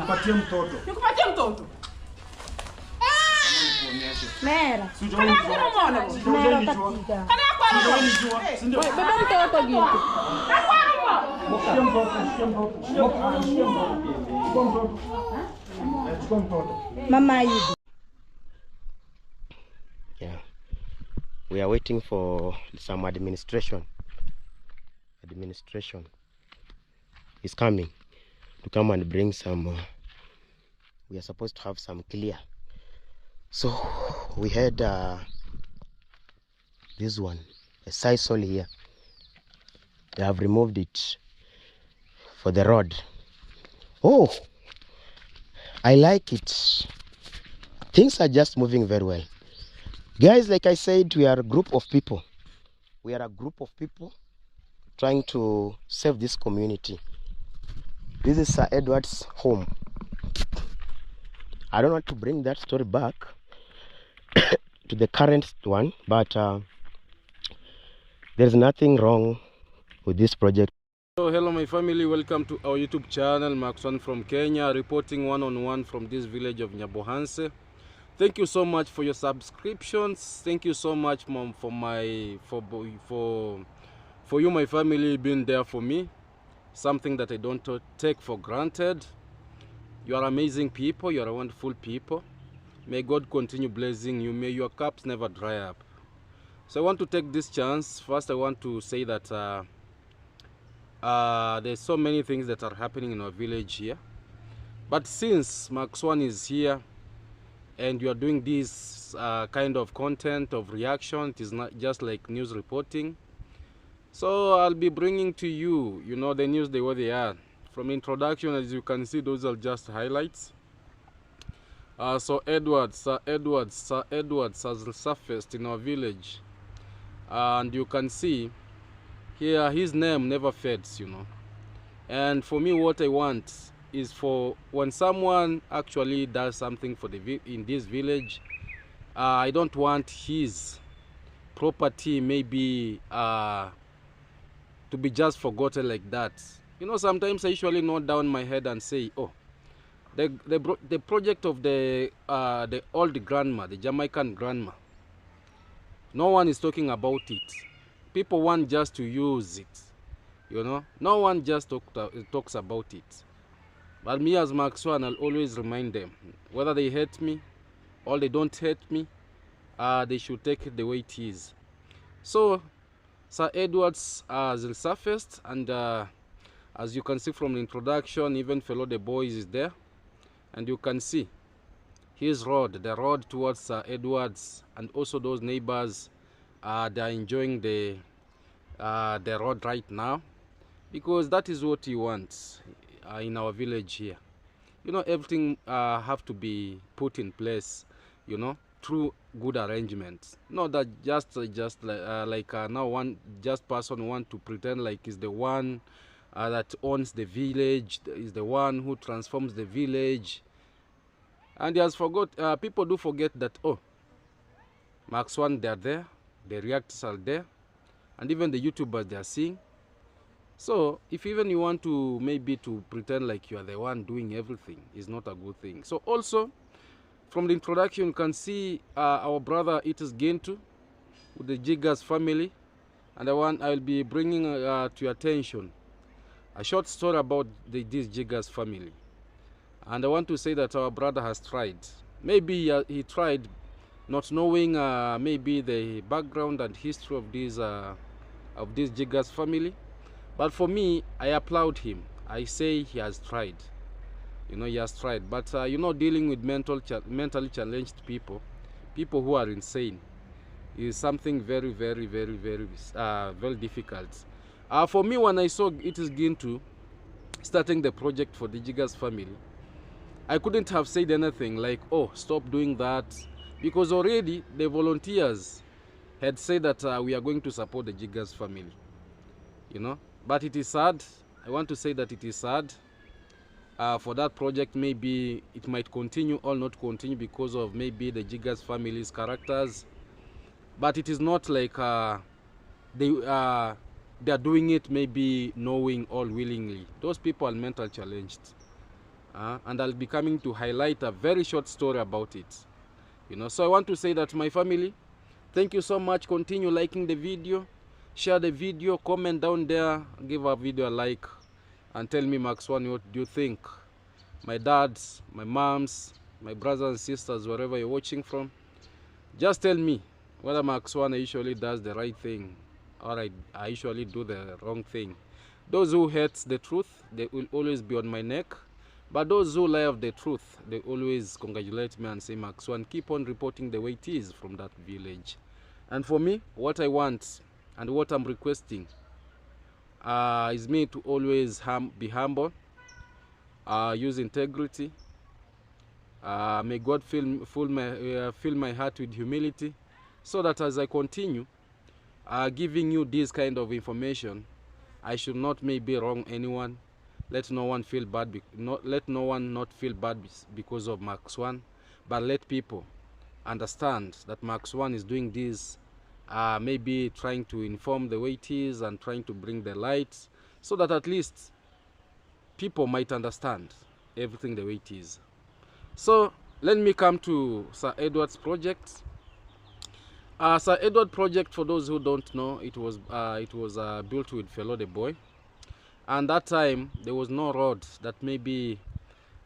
Nipatie mtoto. Nikupatie mtoto. Mera. Kana kwa mwana. Mera katika. Kana kwa mwana. Sindio? Beba mtoto Gintu. Mshike mtoto. Mama Yudi. Yeah, we are waiting for some administration. Administration is coming to come and bring some. We are supposed to have some clear. So we had this one, a Cecil here. They have removed it for the road. Oh, I like it. Things are just moving very well. Guys, like I said, we are a group of people. We are a group of people trying to save this community. This is Sir Edward's home. I don't want to bring that story back to the current one, but there's nothing wrong with this project. So hello my family, welcome to our YouTube channel. Marwa from Kenya, reporting one-on-one from this village of Nyabohanse. Thank you so much for your subscriptions. Thank you so much, Mom, for you, my family, being there for me. Something that I don't take for granted. You are amazing people. You are wonderful people. May God continue blessing you. May your cups never dry up. So I want to take this chance. First, I want to say that there's so many things that are happening in our village here. But since Marwa is here, and you are doing this kind of content of reaction, it is not just like news reporting. So I'll be bringing to you, the news the way they are. From introduction, as you can see, those are just highlights. Sir Edward has surfaced in our village. And you can see here, his name never fades, And for me, what I want is for when someone actually does something for in this village, I don't want his property maybe to be just forgotten like that. Sometimes I usually note down my head and say, oh, the project of the old grandma, the Jamaican grandma, no one is talking about it. People want just to use it, no one just talks about it. But me as Marwa, I'll always remind them, whether they hate me or they don't hate me, they should take it the way it is. So, Sir Edward's has surfaced, and as you can see from the introduction, even fellow the boys is there. And you can see his road, the road towards Sir Edward's, and also those neighbors, they are enjoying the road right now, because that is what he wants. In our village here, everything have to be put in place, through good arrangements. Not that just like now one just person want to pretend like is the one that owns the village, is the one who transforms the village, and he has forgot. People do forget that, oh, Marwa, they are there, the reactors are there, and even the YouTubers they are seeing. So if even you want to maybe to pretend like you are the one doing everything, is not a good thing. So also from the introduction, you can see our brother, it is Gintu, with the Jiggers family, and I'll be bringing to your attention a short story about this Jiggers family. And I want to say that our brother has tried. Maybe he tried not knowing maybe the background and history of this Jiggers family. But for me, I applaud him. I say he has tried. He has tried. But, dealing with mentally challenged people who are insane, is something very, very, very, very, very difficult. For me, when I saw it is Gintu starting the project for the Jiggers family, I couldn't have said anything like, oh, stop doing that. Because already the volunteers had said that we are going to support the Jiggers family. But it is sad. I want to say that it is sad for that project. Maybe it might continue or not continue because of maybe the Jiggers family's characters. But it is not like they are doing it maybe knowing or willingly. Those people are mentally challenged. and I'll be coming to highlight a very short story about it. You know, so I want to say that my family, thank you so much. Continue liking the video, share the video, comment down there, give our video a like, and tell me, Max One, what do you think? My dads, my moms, my brothers and sisters, wherever you're watching from, just tell me whether Max One usually does the right thing or I usually do the wrong thing. Those who hate the truth, they will always be on my neck. But those who love the truth, they always congratulate me and say, Max One, keep on reporting the way it is from that village. And for me, what I want and what I'm requesting is me to always be humble, use integrity. May God fill my heart with humility, so that as I continue giving you this kind of information, I should not maybe wrong anyone. Let no one feel bad. Let no one not feel bad because of Max One, but let people understand that Max One is doing this, maybe trying to inform the way it is and trying to bring the light, so that at least people might understand everything the way it is. So let me come to Sir Edward's project. Sir Edward project, for those who don't know, it was built with Fellow the Boy, and that time there was no road that maybe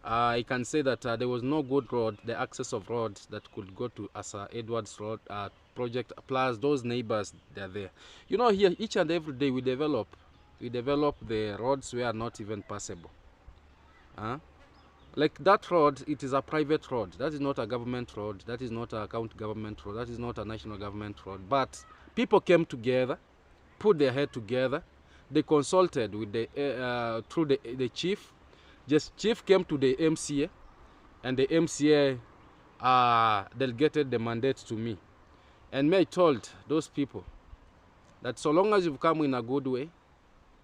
I can say that there was no good road, the access of road that could go to Sir Edward's road project, plus those neighbors they're there. You know, here each and every day we develop the roads where are not even passable. Like that road, it is a private road. That is not a government road. That is not a county government road. That is not a national government road. But people came together, put their head together. They consulted with the through the chief. Just chief came to the MCA, and the MCA delegated the mandate to me. And me told those people that so long as you've come in a good way,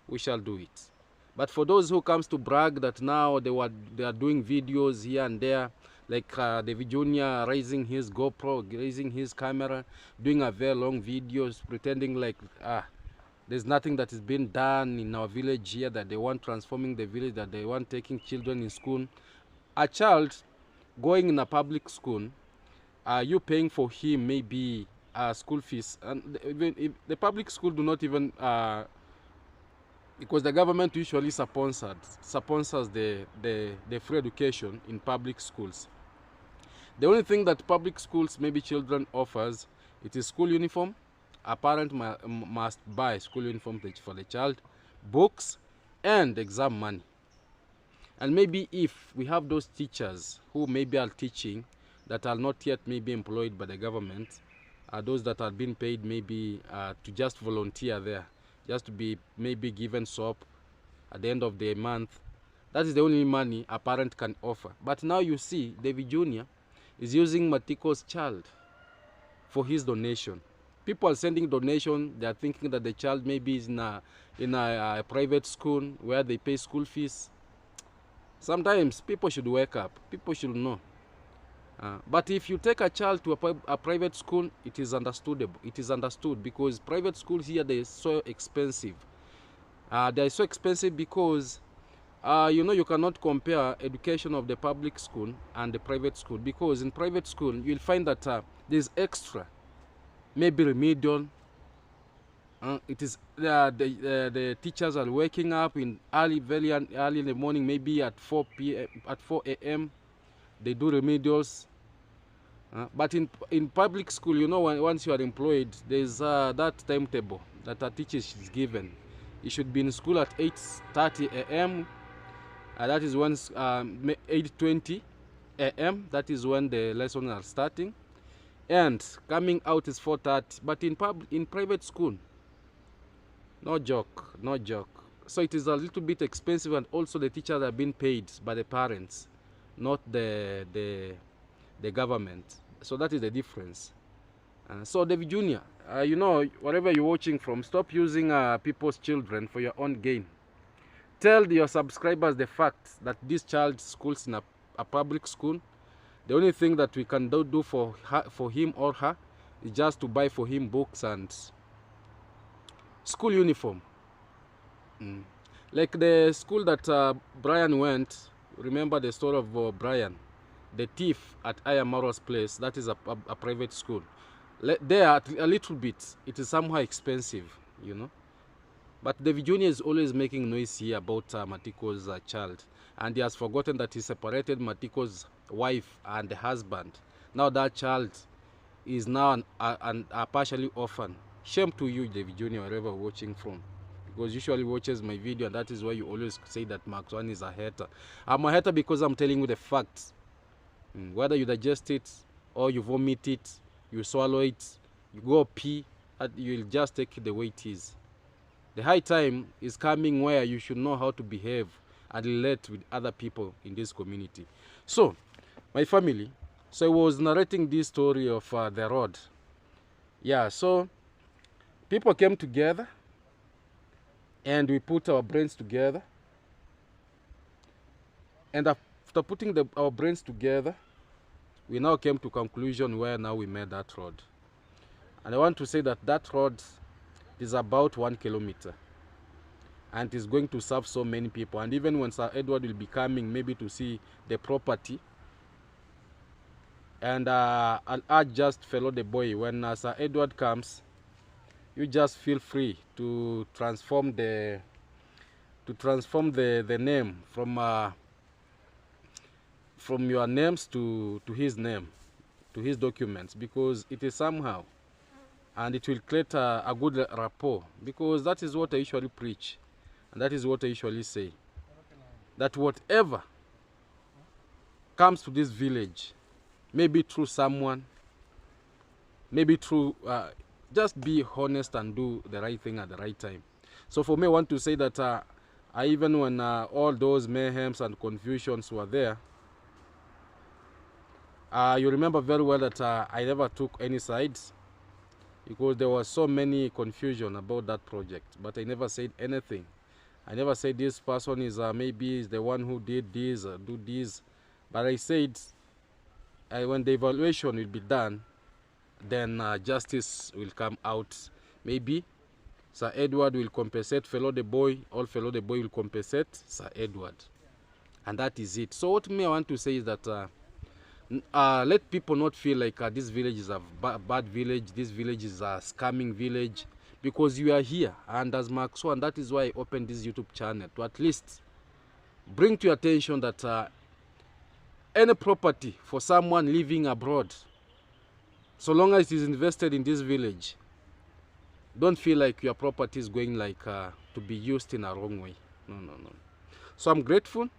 we shall do it. But for those who comes to brag that now they are doing videos here and there, like davyjnr raising his GoPro, raising his camera, doing a very long videos, pretending like there's nothing that is being done in our village here, that they want transforming the village, that they want taking children in school. A child going in a public school, you paying for him maybe school fees, and even if the public school do not even because the government usually sponsors the free education in public schools. The only thing that public schools, maybe children, offers, it is school uniform. A parent must buy school uniform for the child, books, and exam money. And maybe if we have those teachers who maybe are teaching that are not yet maybe employed by the government, those that are being paid maybe to just volunteer there, just to be maybe given soap at the end of the month. That is the only money a parent can offer. But now you see, davyjnr is using Matiko's child for his donation. People are sending donation. They are thinking that the child maybe is in a private school where they pay school fees. Sometimes people should wake up. People should know. But if you take a child to a private school, it is understandable. It is understood because private schools here, they are so expensive. They are so expensive because you know, you cannot compare education of the public school and the private school, because in private school you'll find that there's extra, maybe remedial. It is the teachers are waking up in very early in the morning, maybe at 4 a.m. They do remedials. But in public school, you know, once you are employed, there's that timetable that a teacher is given. You should be in school at 8:30 a.m. That is when 8:20 a.m. That is when the lessons are starting, and coming out is 4:30. But in private school, no joke, no joke. So it is a little bit expensive, and also the teachers are being paid by the parents, not the government. So that is the difference. So davyjnr, you know, wherever you're watching from, stop using people's children for your own gain. Tell your subscribers the fact that this child schools in a public school. The only thing that we can do for him or her is just to buy for him books and school uniform. Like the school that Brian went, remember the story of Brian, the thief at Marwa's place. That is a private school. There, a little bit, it is somehow expensive, you know. But David Jr. is always making noise here about Matiko's child. And he has forgotten that he separated Matiko's wife and the husband. Now that child is now a partially orphan. Shame to you, David Jr., wherever watching from. Because usually watches my video, and that is why you always say that Mark Swan is a hater. I'm a hater because I'm telling you the facts. Whether you digest it or you vomit it, you swallow it, you go pee, you'll just take it the way it is. The high time is coming where you should know how to behave and relate with other people in this community. So, my family, so I was narrating this story of the road. Yeah, so people came together and we put our brains together. And after putting our brains together, we now came to conclusion where now we made that road. And I want to say that that road is about 1 kilometer. And it's going to serve so many people. And even when Sir Edward will be coming maybe to see the property, and I'll just follow the boy. When Sir Edward comes, you just feel free to transform the name from your names to his name, to his documents, because it is somehow, and it will create a good rapport, because that is what I usually preach, and that is what I usually say, that whatever comes to this village, maybe through someone, maybe through, just be honest and do the right thing at the right time. So for me, I want to say that even when all those mayhems and confusions were there, you remember very well that I never took any sides, because there was so many confusion about that project, but I never said anything. I never said this person is maybe is the one who did this, do this, but I said when the evaluation will be done, then justice will come out. Maybe Sir Edward will compensate fellow the boy, all fellow the boy will compensate Sir Edward, and that is it. So what I want to say is that let people not feel like this village is a bad village, this village is a scamming village, because you are here. And as Mark Swan, that is why I opened this YouTube channel, to at least bring to your attention that any property for someone living abroad, so long as it is invested in this village, don't feel like your property is going like to be used in a wrong way. No, no, no. So I'm grateful,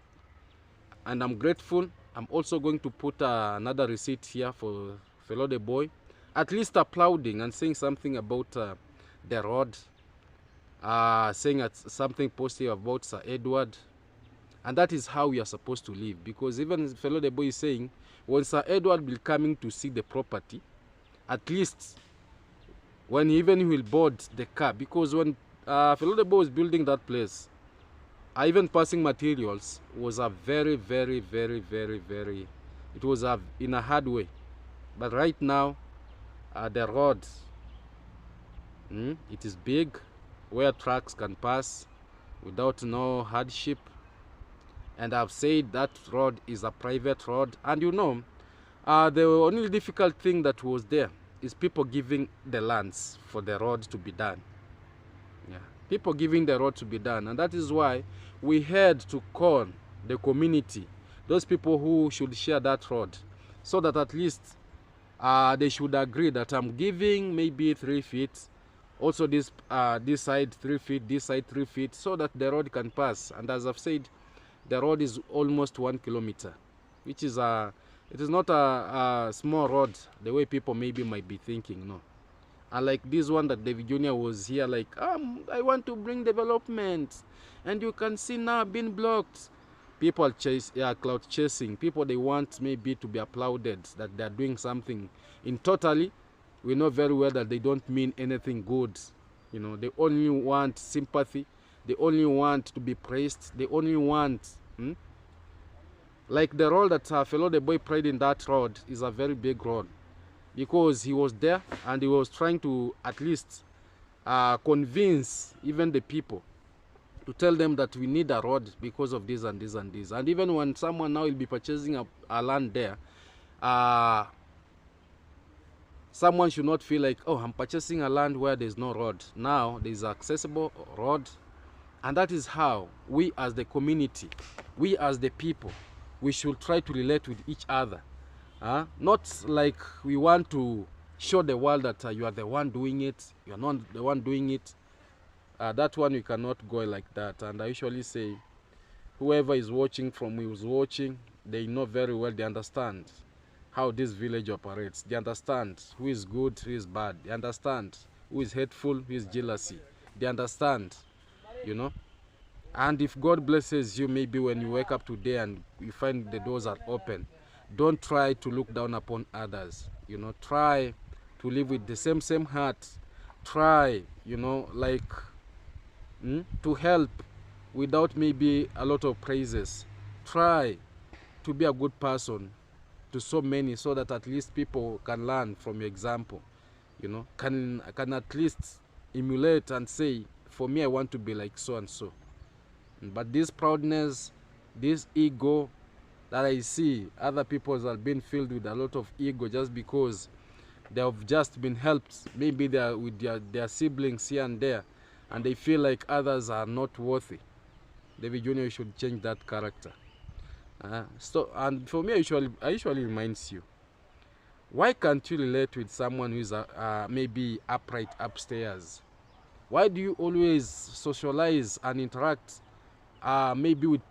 and I'm grateful. I'm also going to put another receipt here for fellow the boy, at least applauding and saying something about the road, saying something positive about Sir Edward. And that is how we are supposed to live, because even fellow the boy is saying, when Sir Edward will coming to see the property, at least when he will board the car, because when fellow the boy was building that place, even passing materials was a very, very, very, very, very, it was in a hard way. But right now, the road, it is big, where trucks can pass without no hardship. And I've said that road is a private road. And you know, the only difficult thing that was there is people giving the lands for the road to be done. Yeah, people giving the road to be done. And that is why we had to call the community, those people who should share that road, so that at least they should agree that I'm giving maybe 3 feet, also this side 3 feet, this side 3 feet, so that the road can pass. And as I've said, the road is almost 1 kilometer, which is it is not a small road the way people maybe might be thinking. No. And like this one that David Jr. was here, like, I want to bring development, and you can see now being blocked. People cloud chasing. People, they want maybe to be applauded that they are doing something. In totally, we know very well that they don't mean anything good. You know, they only want sympathy. They only want to be praised. They only want, like the role that fellow the boy played in that road is a very big role, because he was there and he was trying to at least convince even the people to tell them that we need a road because of this and this and this. And even when someone now will be purchasing a land there, someone should not feel like, oh, I'm purchasing a land where there's no road. Now there's accessible road, and that is how we as the community, we as the people, we should try to relate with each other. Not like we want to show the world that you are the one doing it, you are not the one doing it. That one we cannot go like that. And I usually say, whoever is watching from who is watching, they know very well, they understand how this village operates. They understand who is good, who is bad. They understand who is hateful, who is jealousy. They understand, you know. And if God blesses you, maybe when you wake up today and you find the doors are open, don't try to look down upon others. You know, try to live with the same heart. Try, you know, like to help without maybe a lot of praises. Try to be a good person to so many, so that at least people can learn from your example. You know, can at least emulate and say, for me, I want to be like so and so. But this proudness, this ego that I see, other people have been filled with a lot of ego just because they have just been helped. Maybe they are with their siblings here and there, and they feel like others are not worthy. David Jr. should change that character. And for me, I usually reminds you, why can't you relate with someone who is maybe upright upstairs? Why do you always socialize and interact maybe with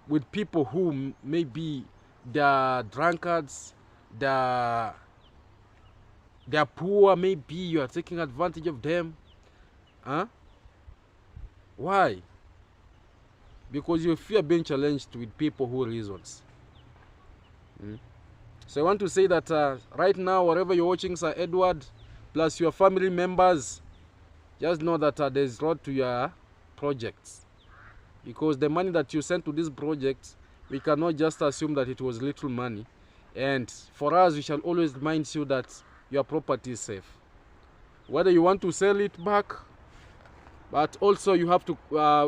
with people who maybe they're drunkards, they're poor, maybe you are taking advantage of them? Why? Because you fear being challenged with people who reasons. So I want to say that right now, wherever you're watching Sir Edward, plus your family members, just know that there's road to your projects. Because the money that you sent to this project, we cannot just assume that it was little money. And for us, we shall always remind you that your property is safe. Whether you want to sell it back, but also you have to,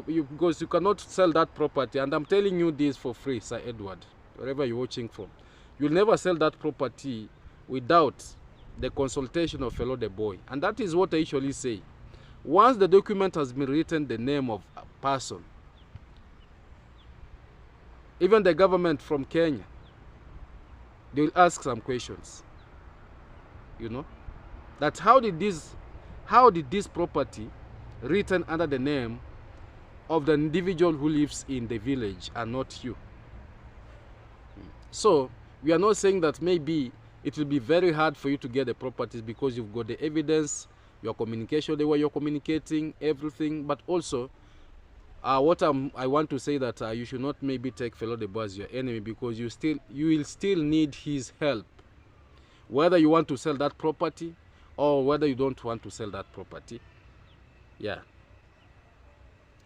because you cannot sell that property. And I'm telling you this for free, Sir Edward, wherever you're watching from. You'll never sell that property without the consultation of fellow the boy. And that is what I usually say. Once the document has been written, the name of a person, even the government from Kenya, they will ask some questions. You know, that how did this property written under the name of the individual who lives in the village and not you? So we are not saying that maybe it will be very hard for you to get the properties because you've got the evidence, your communication, the way you're communicating, everything. But also, what I want to say that you should not maybe take fellow the boy as your enemy, because you will still need his help, whether you want to sell that property or whether you don't want to sell that property. Yeah.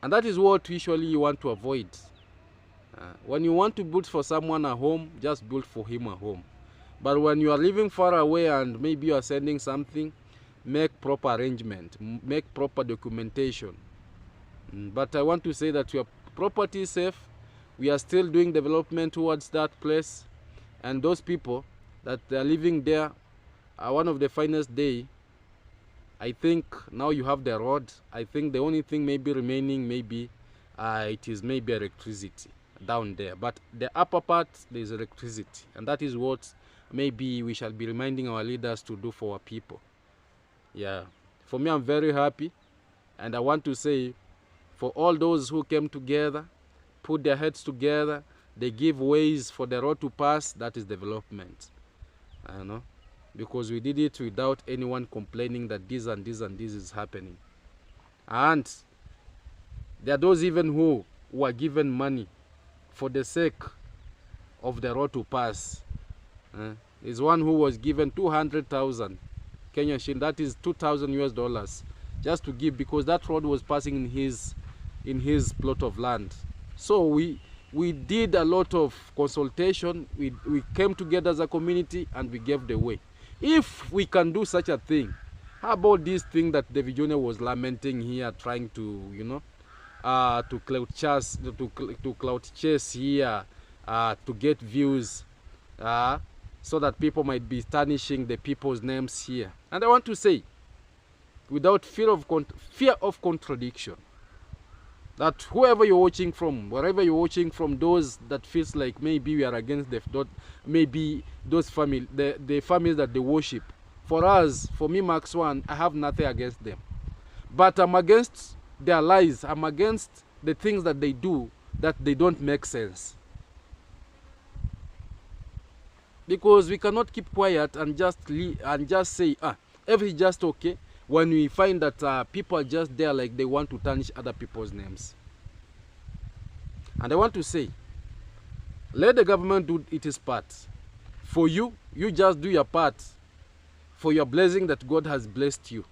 And that is what usually you want to avoid. When you want to build for someone a home, just build for him a home. But when you are living far away and maybe you are sending something, make proper arrangement, make proper documentation. But I want to say that your property is safe. We are still doing development towards that place. And those people that are living there, one of the finest day, I think now you have the road. I think the only thing maybe remaining, maybe it is maybe electricity down there. But the upper part, there is electricity. And that is what maybe we shall be reminding our leaders to do for our people. Yeah. For me, I'm very happy. And I want to say, for all those who came together, put their heads together, they give ways for the road to pass, that is development. I know. Because we did it without anyone complaining that this and this and this is happening. And there are those even who are given money for the sake of the road to pass. There's one who was given 200,000 Kenyan shilling, that is $2,000 just to give, because that road was passing in his plot of land. So we did a lot of consultation. We came together as a community and we gave the way. If we can do such a thing, How about this thing that davyjnr was lamenting here, trying to, you know, to clout chase here, to get views, so that people might be tarnishing the people's names here. And I want to say, without fear of contradiction, that whoever you're watching from, wherever you're watching from, those that feels like maybe we are against maybe those the families that they worship. For us, for me, Max One, I have nothing against them. But I'm against their lies. I'm against the things that they do that they don't make sense. Because we cannot keep quiet and just say, everything just okay, when we find that people are just there like they want to tarnish other people's names. And I want to say, let the government do its part. For you, you just do your part for your blessing that God has blessed you.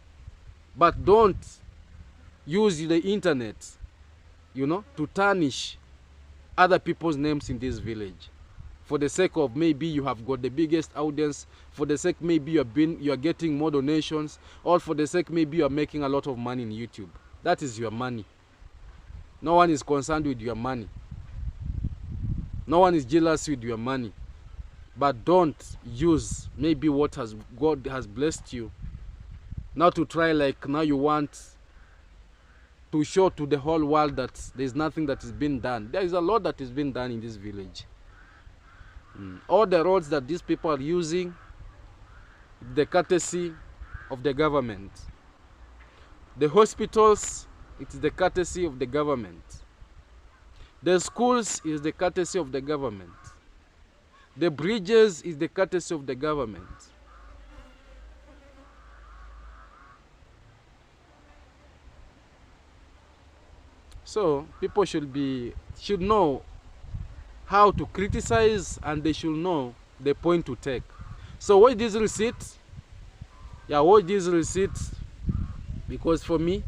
But don't use the internet, you know, to tarnish other people's names in this village. For the sake of maybe you have got the biggest audience, for the sake maybe you are getting more donations, or for the sake maybe you are making a lot of money in YouTube. That is your money. No one is concerned with your money. No one is jealous with your money. But don't use maybe what God has blessed you now to try, like, now you want to show to the whole world that there's nothing that is being done. There is a lot that is being done in this village. All the roads that these people are using, the courtesy of the government. The hospitals, it is the courtesy of the government. The schools is the courtesy of the government. The bridges is the courtesy of the government. So people should know how to criticize, and they should know the point to take. So watch this receipt. Yeah, watch this receipt, because for me,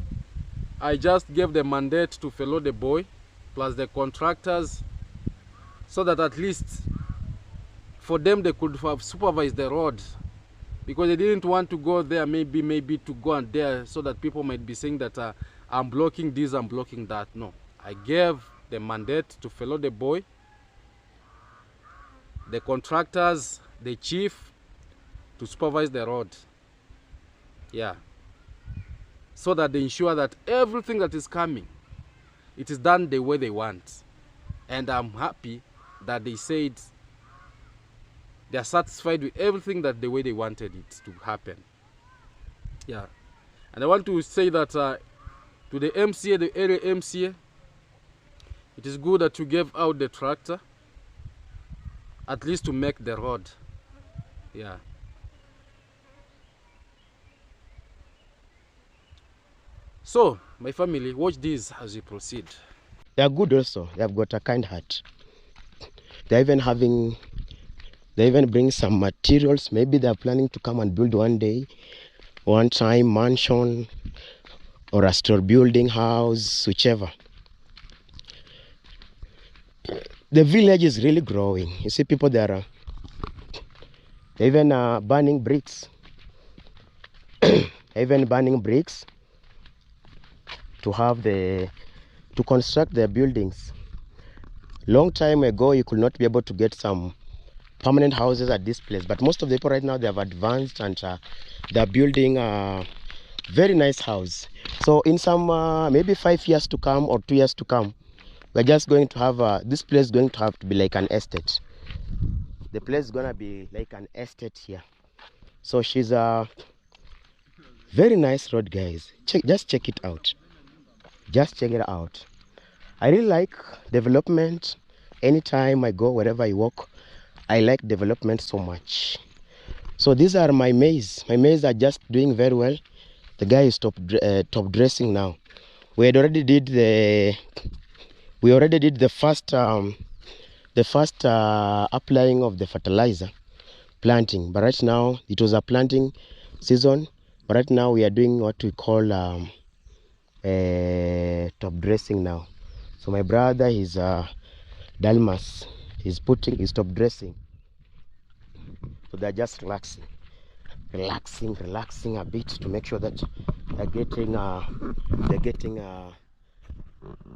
I just gave the mandate to follow the boy plus the contractors, so that at least for them they could have supervised the road, because they didn't want to go there maybe to go and there so that people might be saying that I'm blocking this, I'm blocking that. No, I gave the mandate to follow the boy, the contractors, the chief, to supervise the road. Yeah, so that they ensure that everything that is coming, it is done the way they want. And I'm happy that they said they are satisfied with everything that the way they wanted it to happen. Yeah, and I want to say that to the MCA, the area MCA, it is good that you gave out the tractor, at least to make the road. Yeah. So, my family, watch this as we proceed. They are good also. They have got a kind heart. They're even bring some materials. Maybe they're planning to come and build one time mansion or a store building house, whichever. The village is really growing. You see people there are even burning bricks. Even burning bricks to construct their buildings. Long time ago, you could not be able to get some permanent houses at this place, but most of the people right now, they have advanced and they're building a very nice house. So in some maybe 5 years to come or 2 years to come, we're just going to have this place is going to have to be like an estate. The place is gonna be like an estate here. So she's a very nice road, guys. Just check it out. Just check it out. I really like development. Anytime I go, wherever I walk, I like development so much. So these are my maize. My maize are just doing very well. The guy is top dressing now. We already did the first applying of the fertilizer, planting. But right now it was a planting season. But right now we are doing what we call top dressing now. So my brother is Dalmas. He's putting his top dressing. So they're just relaxing. relaxing a bit to make sure that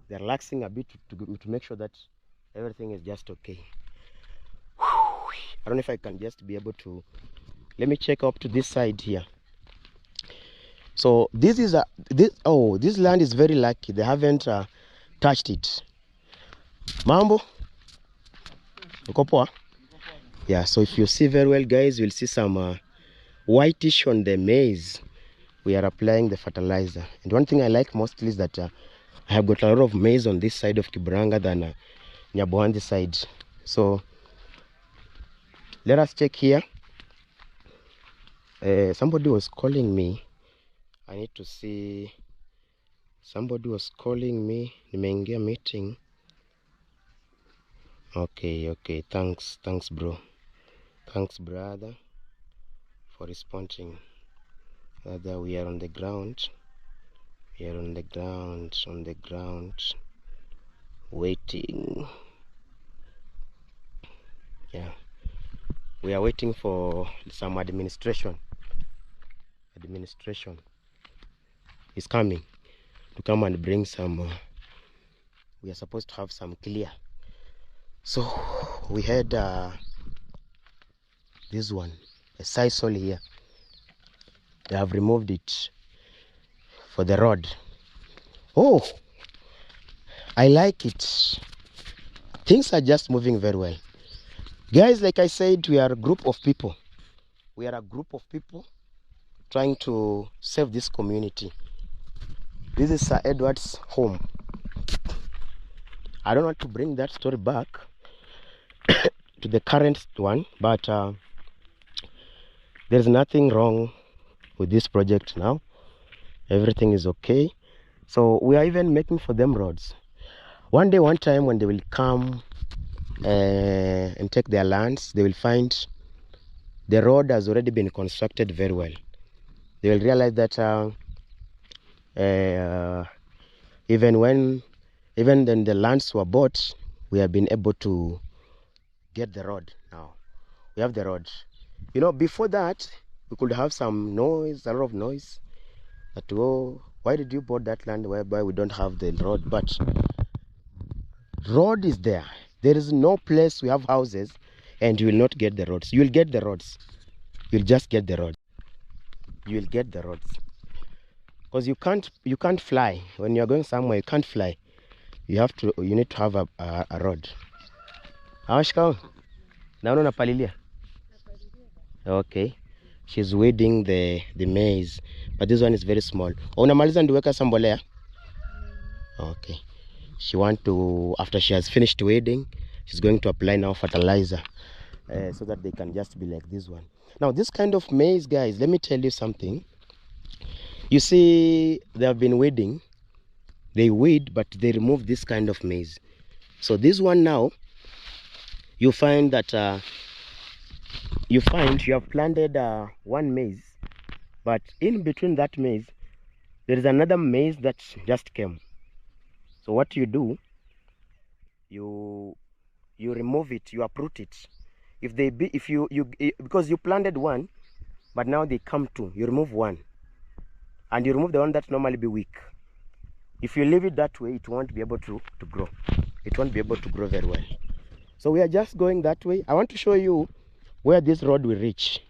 they're relaxing a bit to make sure that everything is just okay. I don't know if I can just be able to, let me check up to this side here. So this is this land is very lucky. They haven't touched it. Mambo? Uko poa? Yeah, so if you see very well, guys, you'll see some whitish on the maize. We are applying the fertilizer. And one thing I like mostly is that I have got a lot of maize on this side of Kiburanga than Nyabohandi side. So let us check here. Somebody was calling me. I need to see. Somebody was calling me. Nimeingia meeting. Okay. Thanks, bro. Thanks, brother, for responding. Rather, we are on the ground. We are on the ground, waiting. Yeah, we are waiting for some administration. Administration is coming to come and bring some. We are supposed to have some clear. So we had this one, a Cecil here. They have removed it for the road. Oh, I like it. Things are just moving very well. Guys, like I said, we are a group of people. We are a group of people trying to save this community. This is Sir Edward's home. I don't want to bring that story back to the current one, but there's nothing wrong with this project now. Everything is okay. So we are even making for them roads. One time when they will come and take their lands, they will find the road has already been constructed very well. They will realize that even then the lands were bought, we have been able to get the road now. We have the road. You know, before that, we could have some noise, a lot of noise. That, oh, why did you bought that land whereby we don't have the road? But road is there. There is no place we have houses and you will not get the roads. You will get the roads. You'll just get the roads. You will get the roads. Because you can't fly. When you're going somewhere, you can't fly. You need to have a road. Awashika, naona napalilia. Okay. She's weeding the maize. But this one is very small. Unamaliza ndiweka sambolea? Okay. She want to, after she has finished weeding, she's going to apply now fertilizer so that they can just be like this one. Now this kind of maize, guys, let me tell you something. You see, they have been weeding. They weed, but they remove this kind of maize. So this one now, you find that you have planted one maize, but in between that maize, there is another maize that just came. So what you do, you remove it, you uproot it. Because you planted one, but now they come two, you remove one, and you remove the one that normally be weak. If you leave it that way, it won't be able to grow. It won't be able to grow very well. So we are just going that way. I want to show you where this road will reach.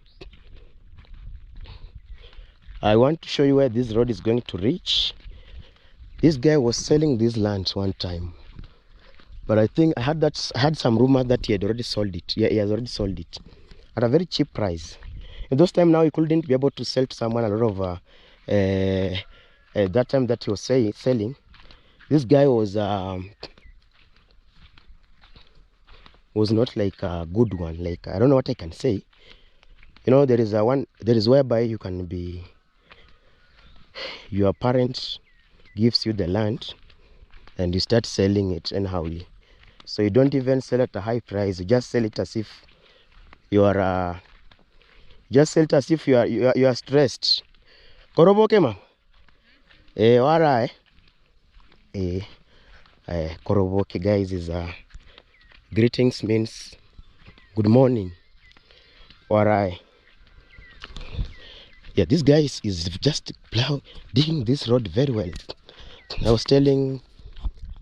I want to show you where this road is going to reach. This guy was selling these lands one time, but I think I had some rumor that he had already sold it. Yeah, he has already sold it at a very cheap price. In those time now, he couldn't be able to sell to someone a lot of that time that he was selling. This guy was not like a good one. Like, I don't know what I can say. You know, there is whereby you can be, your parent gives you the land and you start selling it anyhow. So you don't even sell at a high price. You just sell it as if you are you are stressed. Koroboke ma? Wara Koroboke, guys, is greetings means good morning. Warai. Yeah, this guy is just digging this road very well. I was telling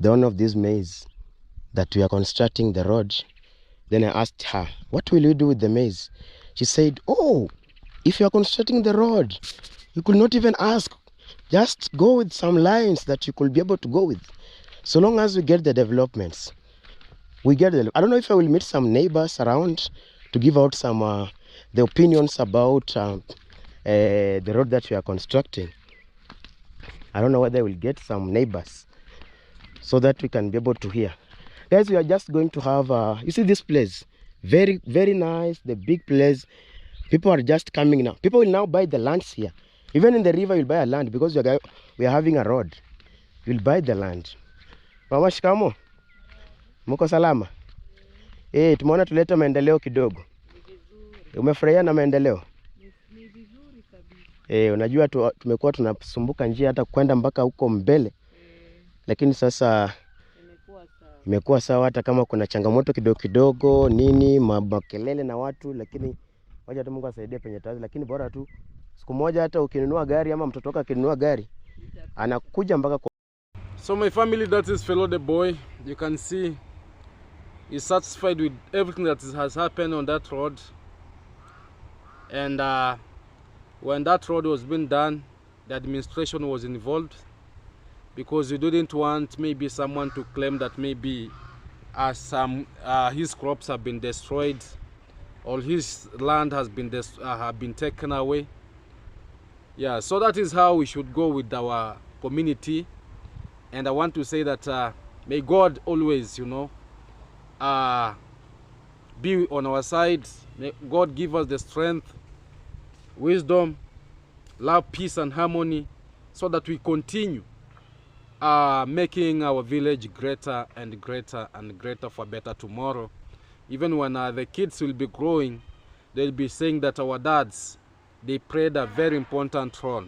the owner of this maze that we are constructing the road. Then I asked her, what will you do with the maze? She said, oh, if you are constructing the road, you could not even ask. Just go with some lines that you could be able to go with. So long as we get the developments. I don't know if I will meet some neighbors around to give out some the opinions about the road that we are constructing. I don't know whether I will get some neighbors so that we can be able to hear. Guys, we are just going to have, you see this place, very, very nice, the big place. People are just coming now. People will now buy the lands here. Even in the river, you'll buy a land because we are having a road. You'll buy the land. Mama, shikamo. Muko salama? Tumeona tuleta maendeleo kidogo. Umefurahia na maendeleo? Ni vizuri kabisa. Unajua tumekuwa tunasumbuka njia hata kwenda mpaka huko mbele. Lakini sasa imekuwa sawa, hata kama kuna changamoto kidogo kidogo nini, makelele na watu, lakini wacha tu Mungu asaidie penye tazi. Lakini bora tu siku moja hata ukinunua gari ama mtoto wako akinunua gari anakuja mpaka kwa... So my family, that is fellow the boy. You can see he's satisfied with everything that has happened on that road. And when that road was being done, the administration was involved, because we didn't want maybe someone to claim that maybe his crops have been destroyed or his land has been taken away. Yeah, so that is how we should go with our community. And I want to say that may God always, be on our side. May God give us the strength, wisdom, love, peace and harmony, so that we continue making our village greater and greater and greater for better tomorrow. Even when the kids will be growing, they'll be saying that our dads, they played a very important role.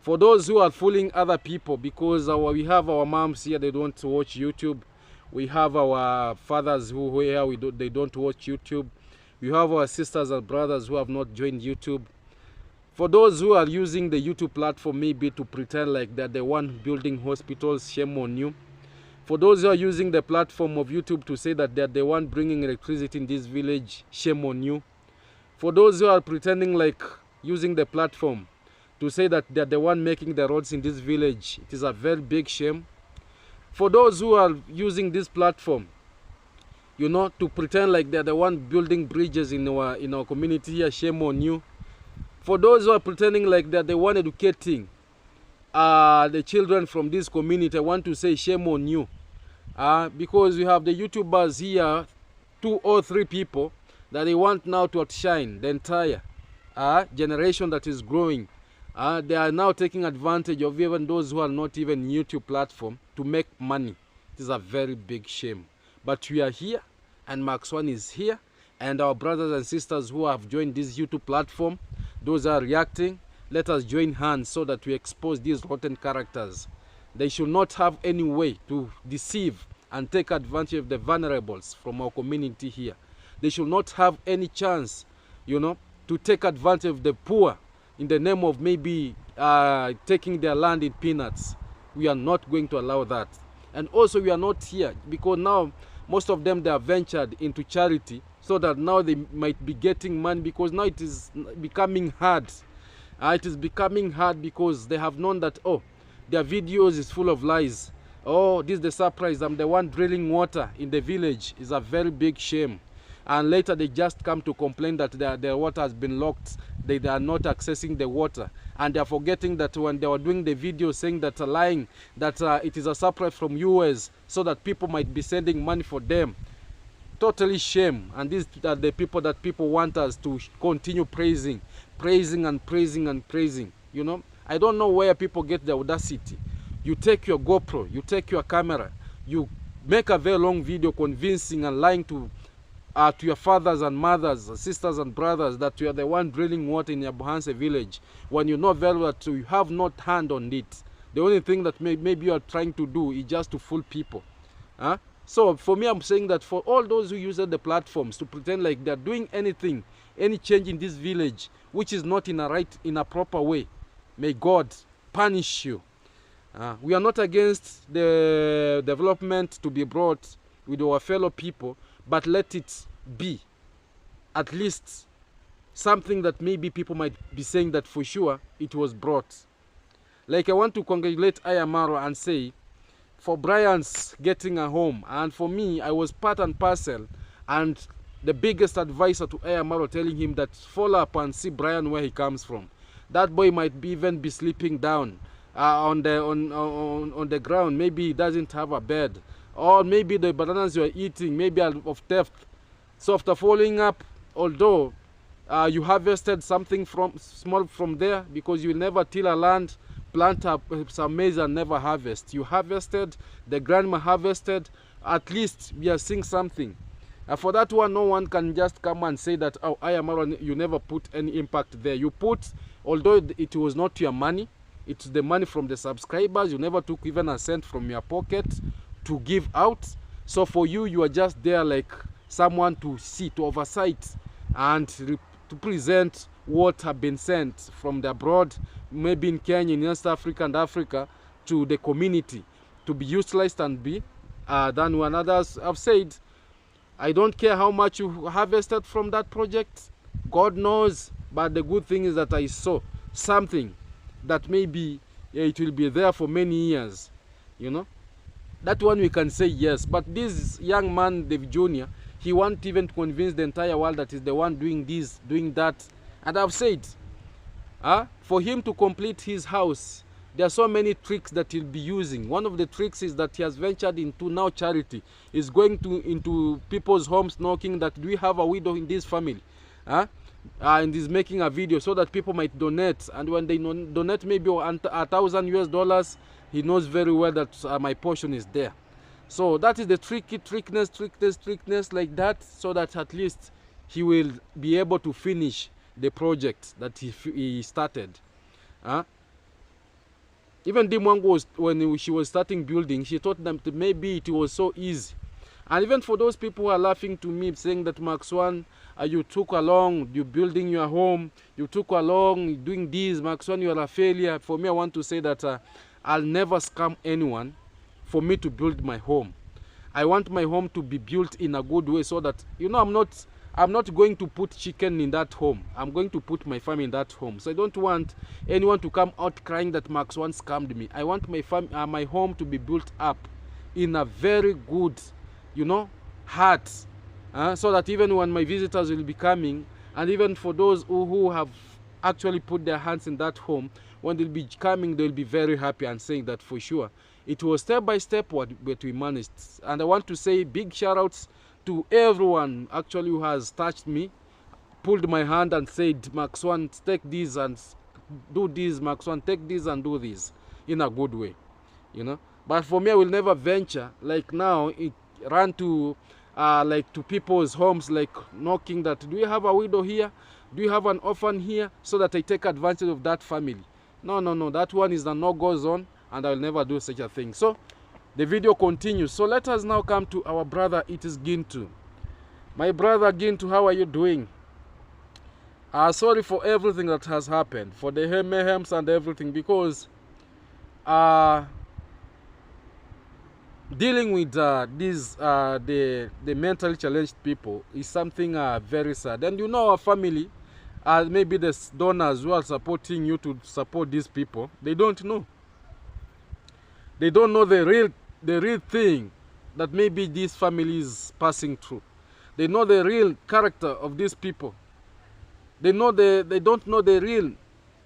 For those who are fooling other people, because we have our moms here, they don't watch YouTube. We have our fathers who here they don't watch YouTube. We have our sisters and brothers who have not joined YouTube. For those who are using the YouTube platform maybe to pretend like they're the one building hospitals, shame on you. For those who are using the platform of YouTube to say that they're the one bringing electricity in this village, shame on you. For those who are pretending like using the platform to say that they're the one making the roads in this village, it is a very big shame. For those who are using this platform, to pretend like they're the one building bridges in our community here, shame on you. For those who are pretending like they're the one educating the children from this community, I want to say shame on you. Because we have the YouTubers here, 2 or 3 people, that they want now to outshine the entire generation that is growing. They are now taking advantage of even those who are not even YouTube platform to make money. It is a very big shame. But we are here, and Max One is here, and our brothers and sisters who have joined this YouTube platform, those are reacting. Let us join hands so that we expose these rotten characters. They should not have any way to deceive and take advantage of the vulnerables from our community here. They should not have any chance, to take advantage of the poor in the name of maybe taking their land in peanuts. We are not going to allow that. And also we are not here because now most of them, they are ventured into charity, so that now they might be getting money, because now it is becoming hard. It is becoming hard because they have known that, their videos is full of lies. This is the surprise, I'm the one drilling water in the village. Is a very big shame. And later they just come to complain that their water has been locked. They are not accessing the water. And they are forgetting that when they were doing the video saying that, lying, that it is a surprise from US, so that people might be sending money for them. Totally shame. And these are the people that people want us to continue praising and praising and praising. I don't know where people get the audacity. You take your GoPro, you take your camera, you make a very long video convincing and lying to your fathers and mothers, sisters and brothers, that you are the one drilling water in your Buhanse village, when you know very well that you have not hand on it. The only thing that maybe you are trying to do is just to fool people. So for me, I'm saying that for all those who use the platforms to pretend like they're doing anything, any change in this village, which is not in a proper way, may God punish you. We are not against the development to be brought with our fellow people, but let it be at least something that maybe people might be saying that for sure it was brought. Like, I want to congratulate Marwa and say, for Brian's getting a home, and for me, I was part and parcel, and the biggest advisor to Marwa, telling him that follow up and see Brian where he comes from. That boy might even be sleeping down on the ground. Maybe he doesn't have a bed, or maybe the bananas you are eating maybe are of theft. So after following up, although you harvested something small from there, because you will never till a land, plant up some maize and never harvest. You harvested, the grandma harvested, at least we are seeing something. For that one, no one can just come and say that, oh, Marwa, you never put any impact there. You put, although it was not your money, it's the money from the subscribers. You never took even a cent from your pocket to give out. So for you, you are just there like someone to see, to oversight, and to present what have been sent from the abroad, maybe in Kenya, in East Africa and Africa, to the community, to be utilized and be done. When others have said, I don't care how much you harvested from that project, God knows, but the good thing is that I saw something that maybe it will be there for many years, you know. That one we can say yes. But this young man, David Jr., he won't even convince the entire world that he's the one doing this, doing that. And I've said, for him to complete his house, there are so many tricks that he'll be using. One of the tricks is that he has ventured into now charity. He's going into people's homes knocking that, do we have a widow in this family? And he's making a video so that people might donate. And when they donate maybe $1,000 US, he knows very well that my portion is there. So that is the trickness like that, so that at least he will be able to finish the project that he started. Even Dimwango, when she was starting building, she thought that maybe it was so easy. And even for those people who are laughing to me, saying that Maxwan, you took along, you building your home, you took along doing this, Maxwan, you are a failure. For me, I want to say that I'll never scam anyone for me to build my home. I want my home to be built in a good way, so that, you know, I'm not going to put chicken in that home. I'm going to put my family in that home. So I don't want anyone to come out crying that Max once scammed me. I want my home to be built up in a very good, you know, heart, so that even when my visitors will be coming, and even for those who have actually put their hands in that home, when they'll be coming, they'll be very happy and saying that for sure it was step by step what we managed. And I want to say big shout outs to everyone actually who has touched me, pulled my hand and said, Max One, take this and do this, Max One, take this and do this, in a good way, you know. But for me, I will never venture like now, run to like to people's homes, like knocking that, do you have a widow here? Do you have an orphan here? So that I take advantage of that family. No, that one is the no-go zone, and I will never do such a thing. So the video continues. So let us now come to our brother, it is Gintu. My brother Gintu, how are you doing? Sorry for everything that has happened, for the mayhems and everything, because dealing with the mentally challenged people is something very sad. And you know, our family, maybe the donors who are supporting you to support these people, they don't know. They don't know the real thing that maybe this family is passing through. They know the real character of these people. They don't know the real,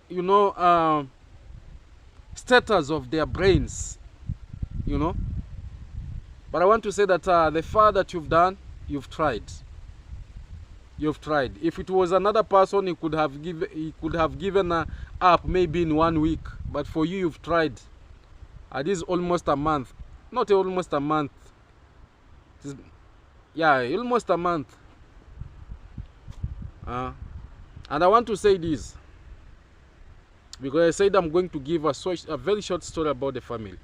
you know, status of their brains, you know. But I want to say that the far that you've done, you've tried. You've tried. If it was another person, he could have given up maybe in 1 week. But for you, you've tried. This is almost a month. Not almost a month. Yeah, almost a month. And I want to say this, because I said I'm going to give a very short story about the family.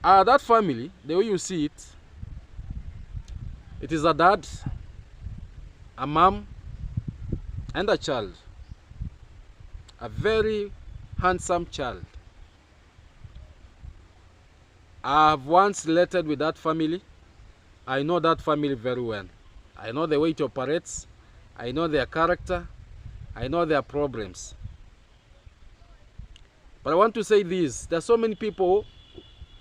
That family, the way you see it, It is a dad, a mom, and a child. A very handsome child. I have once related with that family. I know that family very well. I know the way it operates. I know their character. I know their problems. But I want to say this. There are so many people,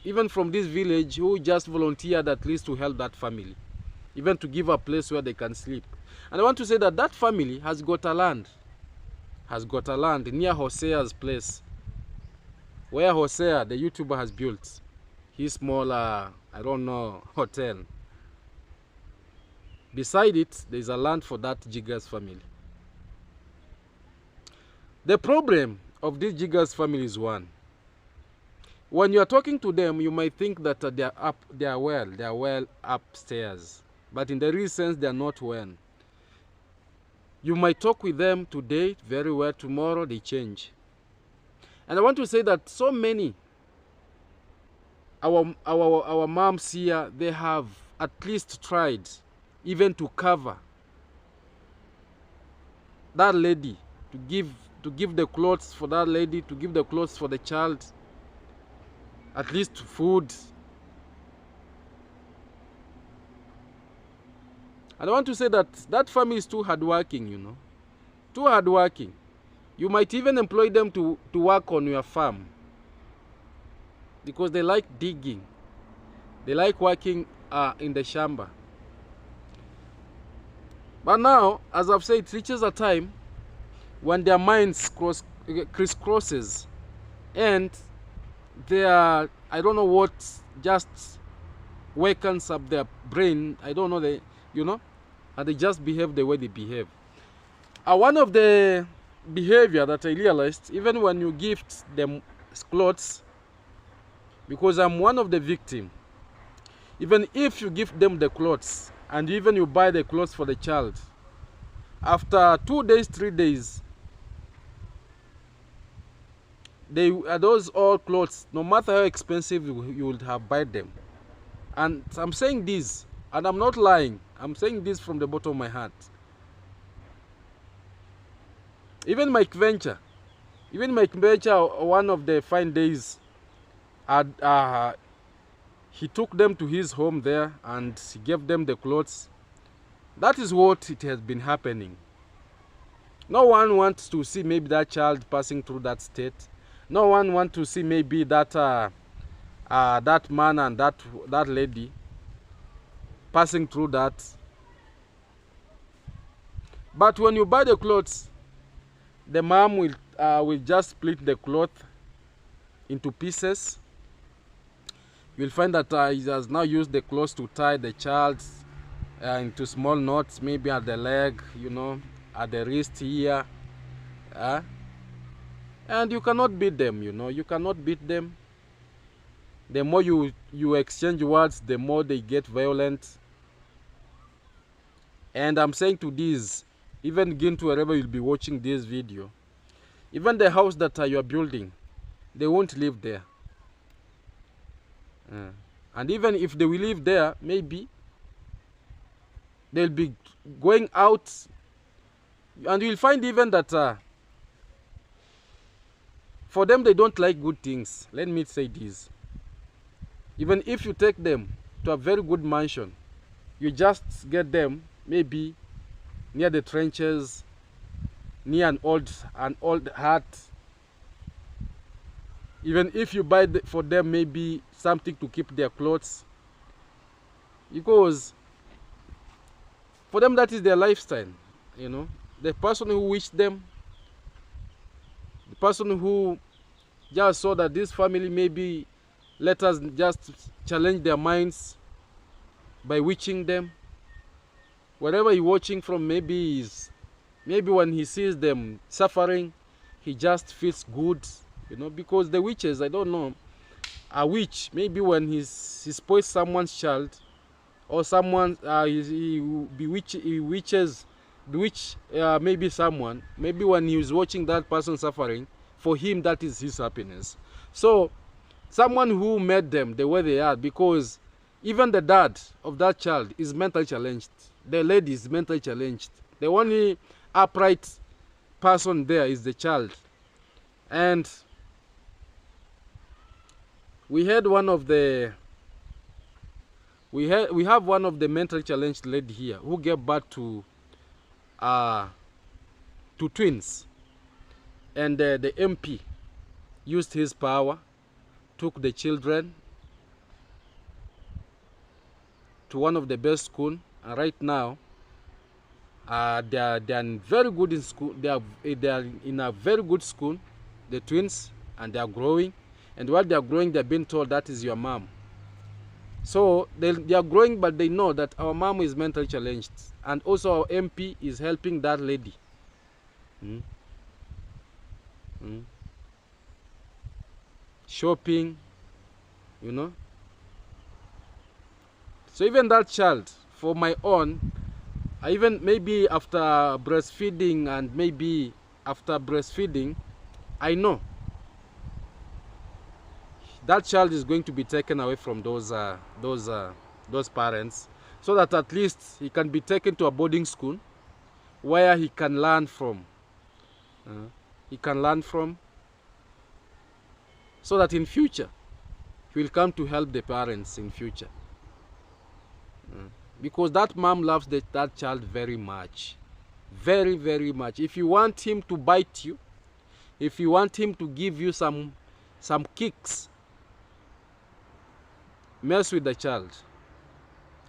even from this village, who just volunteered at least to help that family. Even to give a place where they can sleep. And I want to say that that family has got a land. Has got a land near Hosea's place. Where Hosea, the YouTuber, has built his small, I don't know, hotel. Beside it, there is a land for that Jiggers family. The problem of this Jiggers family is one. When you are talking to them, you might think that they are well upstairs. But in the real sense, they are not well. You might talk with them today very well, tomorrow they change. And I want to say that so many, our moms here, they have at least tried even to cover that lady, to give the clothes for that lady, to give the clothes for the child, at least food. And I want to say that that family is too hardworking, you know. Too hardworking. You might even employ them to work on your farm. Because they like digging. They like working in the shamba. But now, as I've said, it reaches a time when their minds crisscrosses. And they are, I don't know what, just wakens up their brain. I don't know, and they just behave the way they behave. One of the behavior that I realized, even when you gift them clothes, because I'm one of the victims, even if you give them the clothes, and even you buy the clothes for the child, after 2 days, 3 days, those all clothes, no matter how expensive you would have buy them. And I'm saying this, and I'm not lying. I'm saying this from the bottom of my heart. Even Mike Venture, one of the fine days, he took them to his home there and he gave them the clothes. That is what it has been happening. No one wants to see maybe that child passing through that state. No one wants to see maybe that that man and that lady passing through that. But when you buy the clothes, the mom will just split the cloth into pieces. You'll find that he has now used the clothes to tie the child into small knots, maybe at the leg, at the wrist here. And you cannot beat them, you cannot beat them. The more you exchange words, the more they get violent. And I'm saying to these, even gintu, wherever you'll be watching this video, even the house that you are building, they won't live there. And even if they will live there, maybe they'll be going out, and you'll find even that for them, they don't like good things. Let me say this. Even if you take them to a very good mansion, you just get them maybe near the trenches, near an old hut. Even if you buy for them maybe something to keep their clothes, because for them that is their lifestyle. The person who wished them, the person who just saw that this family maybe let us just challenge their minds by witching them. Wherever you're watching from, maybe when he sees them suffering, he just feels good, because the witches, I don't know, a witch, maybe when he spoils someone's child, or someone, he bewitch maybe someone, maybe when he was watching that person suffering, for him that is his happiness. So someone who made them the way they are, because Even the dad of that child is mentally challenged. The lady is mentally challenged. The only upright person there is the child. And we had one of the we have one of the mentally challenged lady here who gave birth to twins, and the MP used his power, took the children to one of the best school, and right now they are very good in school. They are in a very good school, the twins, and they are growing. And while they are growing, they are being told that is your mom. So they are growing, but they know that our mom is mentally challenged, and also our MP is helping that lady. Shopping, you know. So even that child, for my own, even maybe after breastfeeding and maybe after breastfeeding, I know that child is going to be taken away from those parents, so that at least he can be taken to a boarding school where he can learn from. So that in future he will come to help the parents in future. Because that mom loves that child very much. Very, very much. If you want him to bite you, if you want him to give you some kicks, mess with the child.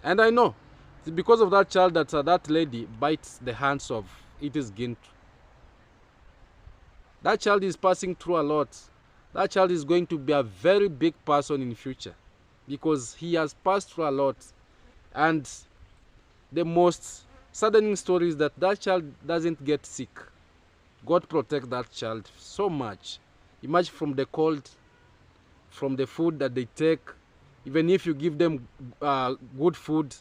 And I know it's because of that child that that lady bites the hands of gintu. That child is passing through a lot. That child is going to be a very big person in future, because he has passed through a lot. And the most saddening story is that that child doesn't get sick. God protect that child so much. Imagine from the cold, from the food that they take. Even if you give them good food,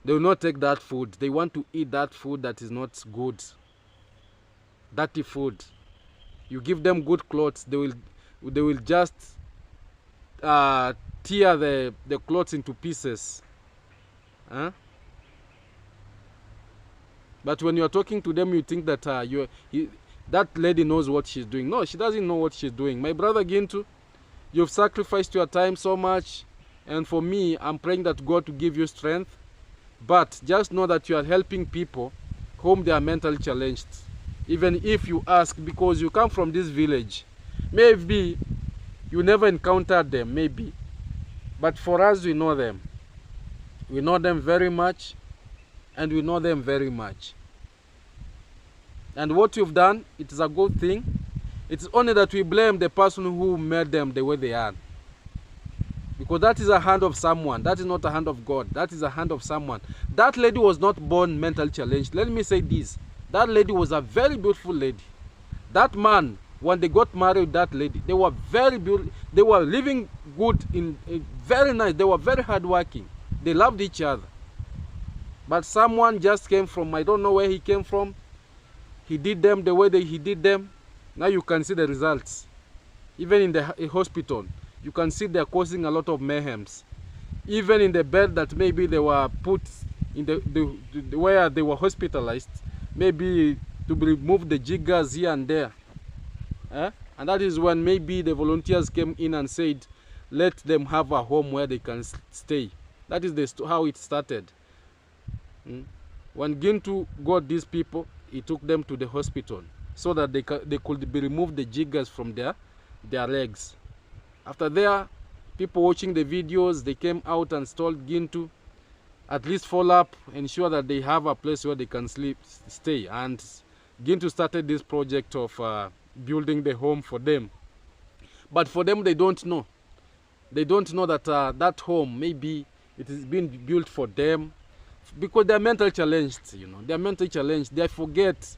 they will not take that food. They want to eat that food that is not good, dirty food. You give them good clothes, they will just tear the clothes into pieces. But when you are talking to them, you think that that lady knows what she's doing. No, she doesn't know what she's doing. My brother Gintu, you've sacrificed your time so much, and for me, I'm praying that God to give you strength. But just know that you are helping people whom they are mentally challenged. Even if you ask, because you come from this village, maybe you never encountered them, maybe. But for us, we know them. We know them very much, and we know them very much. And what you've done, it is a good thing. It's only that we blame the person who made them the way they are. Because that is a hand of someone. That is not a hand of God. That is a hand of someone. That lady was not born mentally challenged. Let me say this. That lady was a very beautiful lady. That man, when they got married, that lady, they were very beautiful. They were living good, very nice. They were very hardworking. They loved each other. But someone just came from, I don't know where he came from. He did them the way he did them. Now you can see the results. Even in the hospital, you can see they're causing a lot of mayhems. Even in the bed that maybe they were put in where they were hospitalized, maybe to remove the jiggers here and there. And that is when maybe the volunteers came in and said, let them have a home where they can stay. That is how it started. When Gintu got these people, he took them to the hospital so that they could be remove the jiggers from their legs. After there, people watching the videos, they came out and told Gintu, at least follow up, ensure that they have a place where they can stay. And Gintu started this project of building the home for them. But for them, they don't know. They don't know that that home, maybe it is being built for them, because they're mentally challenged, you know. They're mentally challenged. They forget.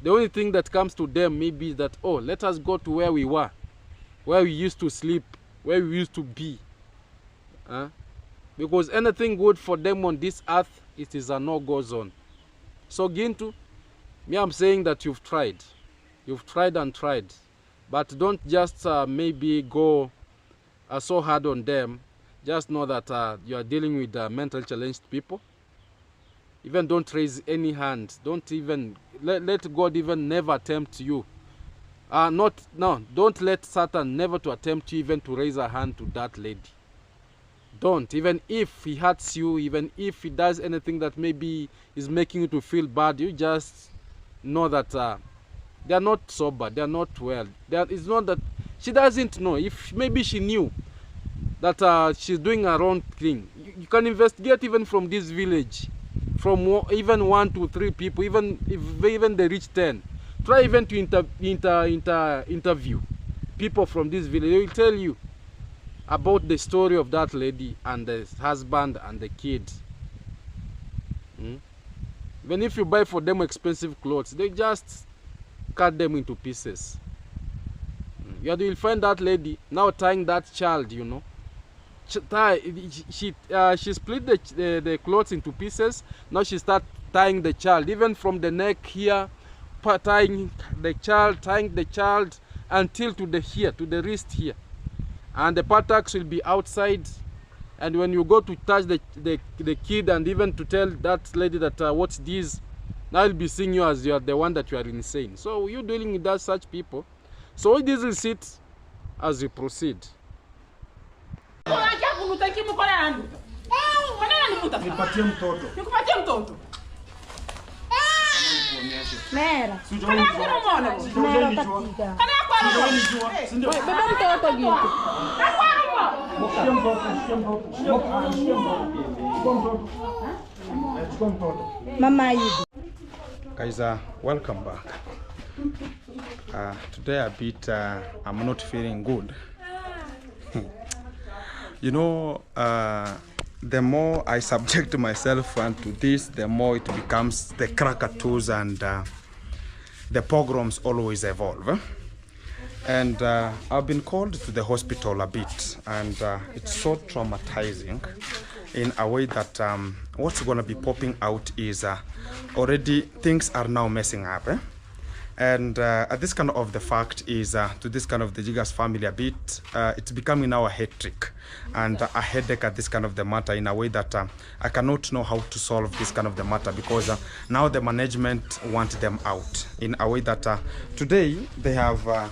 The only thing that comes to them maybe is that, oh, let us go to where we were, where we used to sleep, where we used to be. Because anything good for them on this earth, it is a no-go zone. So Gintu, me, I'm saying that you've tried. You've tried and tried. But don't just maybe go so hard on them. just know that you are dealing with mental challenged people. Even don't raise any hand. Don't even let God even never tempt you. Don't let Satan never to attempt you even to raise a hand to that lady. Don't. Even if he hurts you, even if he does anything that maybe is making you to feel bad, you just know that they are not sober, they are not well. It's not that she doesn't know. If maybe she knew that she's doing her own thing, you can investigate even from this village, from even 1 to 3 people, even if they reach 10. Try even to interview people from this village. They will tell you about the story of that lady and the husband and the kid. Even if you buy for them expensive clothes, they just cut them into pieces. You will find that lady now tying that child, you know. She split the clothes into pieces. Now she starts tying the child, even from the neck here, tying the child until to the wrist here. And the buttocks will be outside. And when you go to touch the kid and even to tell that lady that what's this, now will be seeing you as you are the one that you are insane. So you're dealing with that such people. So all this will sit as you proceed. Nipatie mtoto. Nikupatie mtoto. Mera. Sijawahi nijua. Beba mtoto gintu. Sikia mtoto. Chukua mtoto. Mama you. Guys, welcome back. Today a bit I'm not feeling good. You know, the more I subject myself to this, the more it becomes the crackatoos and the pogroms always evolve. And I've been called to the hospital a bit, and it's so traumatizing in a way that what's going to be popping out is already things are now messing up. And this kind of the fact is to this kind of the Jigas family a bit, it's becoming now a head trick and a headache at this kind of the matter in a way that I cannot know how to solve this kind of the matter, because now the management want them out in a way that today they have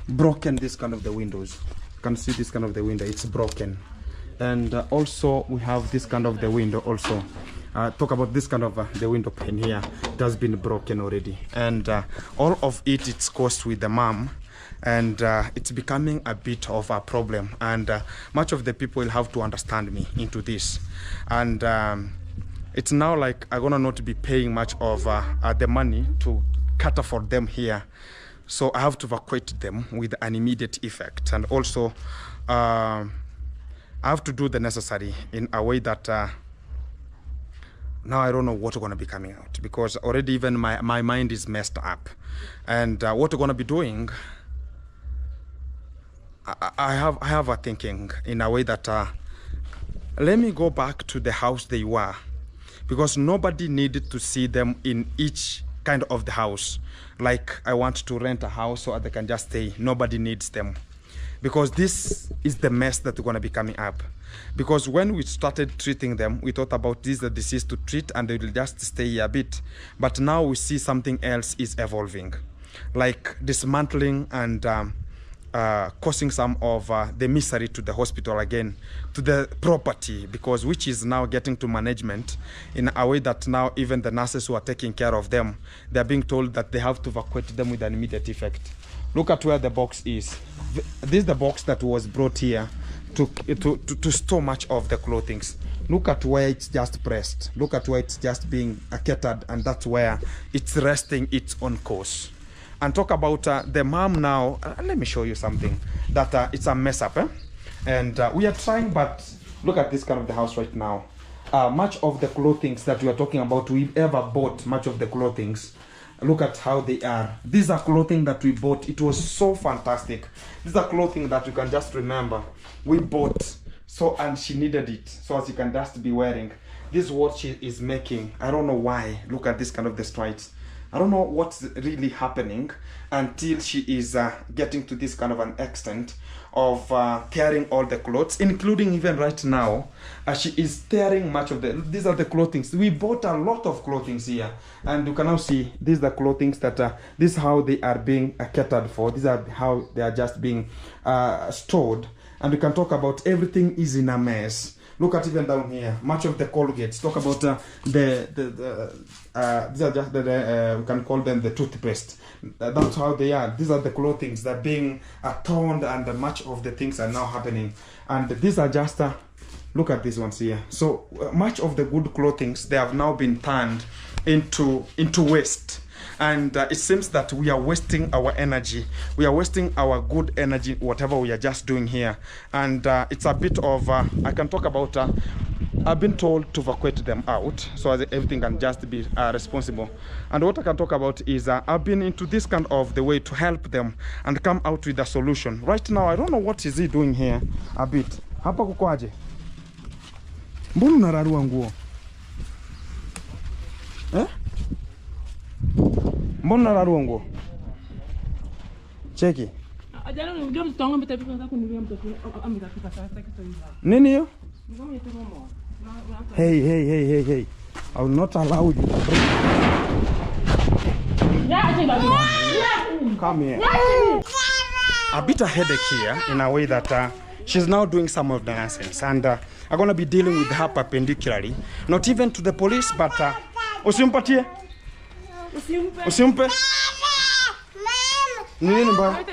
broken this kind of the windows. You can see this kind of the window, it's broken. And also we have this kind of the window also. Talk about this kind of the window pane here. It has been broken already, and all of it's caused with the mom, and it's becoming a bit of a problem, and much of the people will have to understand me into this. And it's now like I'm gonna not be paying much of the money to cater for them here, so I have to evacuate them with an immediate effect. And also I have to do the necessary in a way that now I don't know what's going to be coming out, because already even my mind is messed up. And what we're going to be doing, I have a thinking in a way that let me go back to the house they were, because nobody needed to see them in each kind of the house. Like I want to rent a house so they can just stay. Nobody needs them, because this is the mess that's going to be coming up. Because when we started treating them, we thought about this, the disease to treat, and they will just stay here a bit. But now we see something else is evolving, like dismantling and causing some of the misery to the hospital again, to the property, because which is now getting to management in a way that now even the nurses who are taking care of them, they're being told that they have to evacuate them with an immediate effect. Look at where the box is. This is the box that was brought here to store much of the clothing. Look at where it's just pressed. Look at where it's just being catered, and that's where it's resting its own course. And talk about the mom now. Let me show you something that it's a mess up. And we are trying, but look at this kind of the house right now. Much of the clothing that we are talking about, we've ever bought much of the clothing. Look at how they are. These are clothing that we bought. It was so fantastic. These are clothing that you can just remember. We bought, so, and she needed it. So as you can just be wearing. This is what she is making. I don't know why. Look at this kind of the stripes. I don't know what's really happening until she is getting to this kind of an extent of tearing all the clothes, including even right now she is tearing much of the, these are the clothing. We bought a lot of clothing here, and you can now see these are the clothing that this is how they are being catered for. These are how they are just being stored, and we can talk about everything is in a mess. Look at even down here, much of the Colgates. Talk about these are just the we can call them the toothpaste. That's how they are. These are the clothing that are being torn, and much of the things are now happening. And these are just look at these ones here. So much of the good clothing, they have now been turned into waste. And it seems that we are wasting our energy. We are wasting our good energy, whatever we are just doing here. And it's a bit of, I can talk about, I've been told to evacuate them out so that everything can just be responsible. And what I can talk about is I've been into this kind of the way to help them and come out with a solution. Right now, I don't know what is he doing here a bit. Hapa kuko aje? Mbona unararua nguo? Eh? Mbona unararua nguo? Cheki. Nini hiyo? Hey. I will not allow you. Come here. A bit of headache here in a way that she's now doing some of the nonsense, and I'm going to be dealing with her perpendicularly. Not even to the police, but usimpatie. Usimpe. Nini mbaya?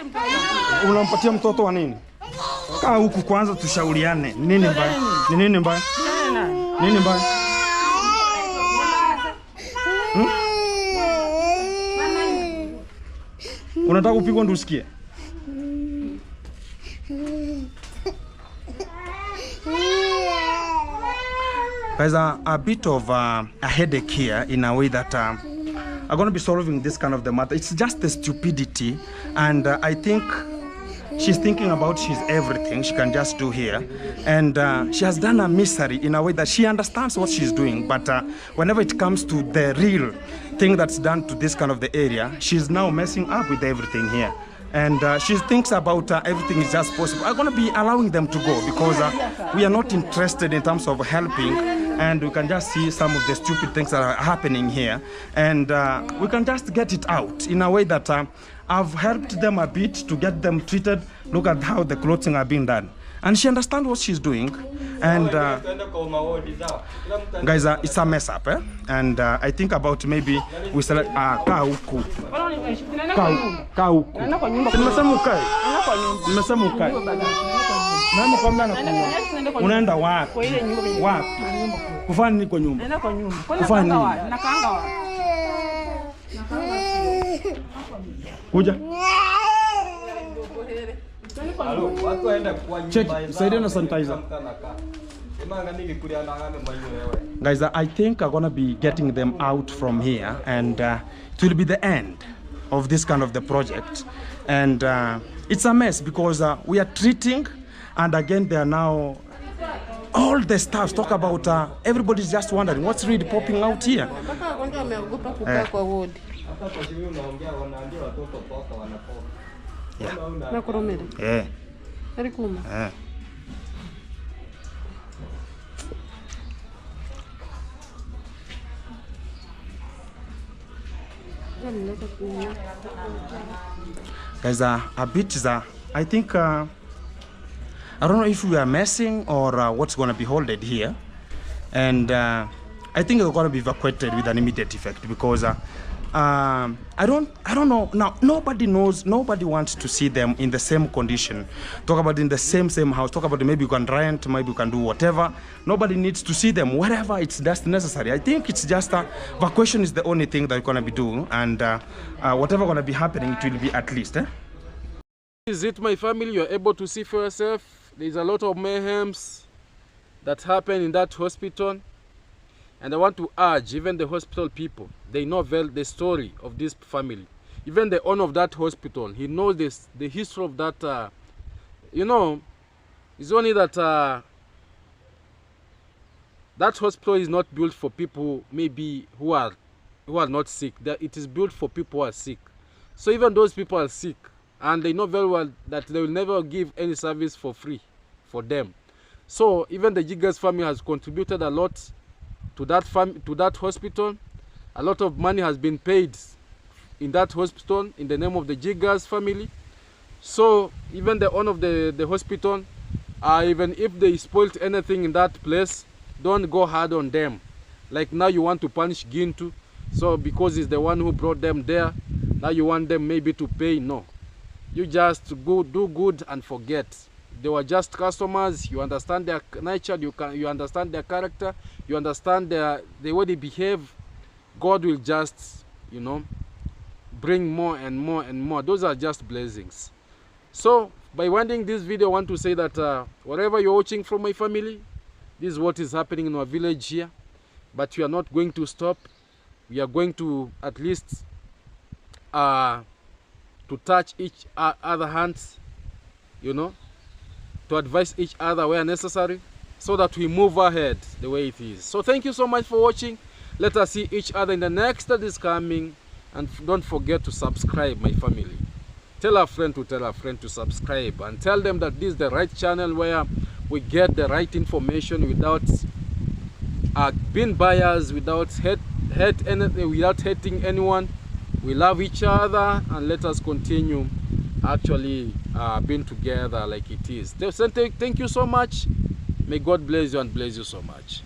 Unampatia mtoto wa nini? Kaa huku kwanza tushauriane. Nini mbaya? Nini mbaya? Nini mbaya? Unataka kupigwa ndio usikie? There's a bit of a headache here in a way that I'm going to be solving this kind of the matter. It's just the stupidity, and I think she's thinking about she's everything she can just do here, and she has done a misery in a way that she understands what she's doing, but whenever it comes to the real thing that's done to this kind of the area, she's now messing up with everything here. And she thinks about everything is just possible. I'm going to be allowing them to go because we are not interested in terms of helping, and we can just see some of the stupid things that are happening here, and we can just get it out in a way that I've helped them a bit to get them treated. Look at how the clothing are being done, and she understands what she's doing. And guys, it's a mess up, eh? And I think about maybe we select kauku. Nimesema ukae. Nimesema ukae. Mama kwa mna nakuwa. Unaenda wapi? Wapi? Kufanya nini kwa nyumba? Naenda kwa nyumba. Kufanya nini? Nakaanga wapi? Kuja. Check, saidia na sanitizer. Guys, I think I'm gonna be getting them out from here, and it will be the end of this kind of the project. And it's a mess because we are treating, and again they are now all the staff talk about everybody's just wondering what's really popping out here. Yeah. Yeah. Guys, a bit I think I don't know if we are messing or what's going to be holded here, and I think it's going to be evacuated with an immediate effect because I don't know now. Nobody knows. Nobody wants to see them in the same condition. Talk about in the same house. Talk about maybe you can rent, maybe you can do whatever. Nobody needs to see them wherever it's just necessary. I think it's just evacuation is the only thing that you're gonna be doing, and whatever gonna be happening, it will be at least. Is it my family? You're able to see for yourself. There's a lot of mayhems that happen in that hospital. And I want to urge even the hospital people, they know well the story of this family. Even the owner of that hospital, he knows this, the history of that, you know, it's only that that hospital is not built for people maybe who are who are not sick. It is built for people who are sick. So even those people are sick, and they know very well that they will never give any service for free for them. So even the Jigas family has contributed a lot to that hospital. A lot of money has been paid in that hospital in the name of the Jigas family. So even the owner of the hospital, even if they spoiled anything in that place, don't go hard on them. Like now you want to punish Gintu, so because he's the one who brought them there, now you want them maybe to pay. No, you just go do good and forget. They were just customers. You understand their nature, you understand their character, you understand the way they behave. God will just, you know, bring more and more and more. Those are just blessings. So by ending this video, I want to say that wherever you're watching from my family, this is what is happening in our village here. But we are not going to stop. We are going to at least to touch each other hands, you know, to advise each other where necessary, so that we move ahead the way it is. So thank you so much for watching. Let us see each other in the next that is coming. And don't forget to subscribe, my family. Tell a friend to subscribe, and tell them that this is the right channel where we get the right information without being biased, without without hating anyone. We love each other, and let us continue actually being together like it is. So thank you so much. May God bless you and bless you so much.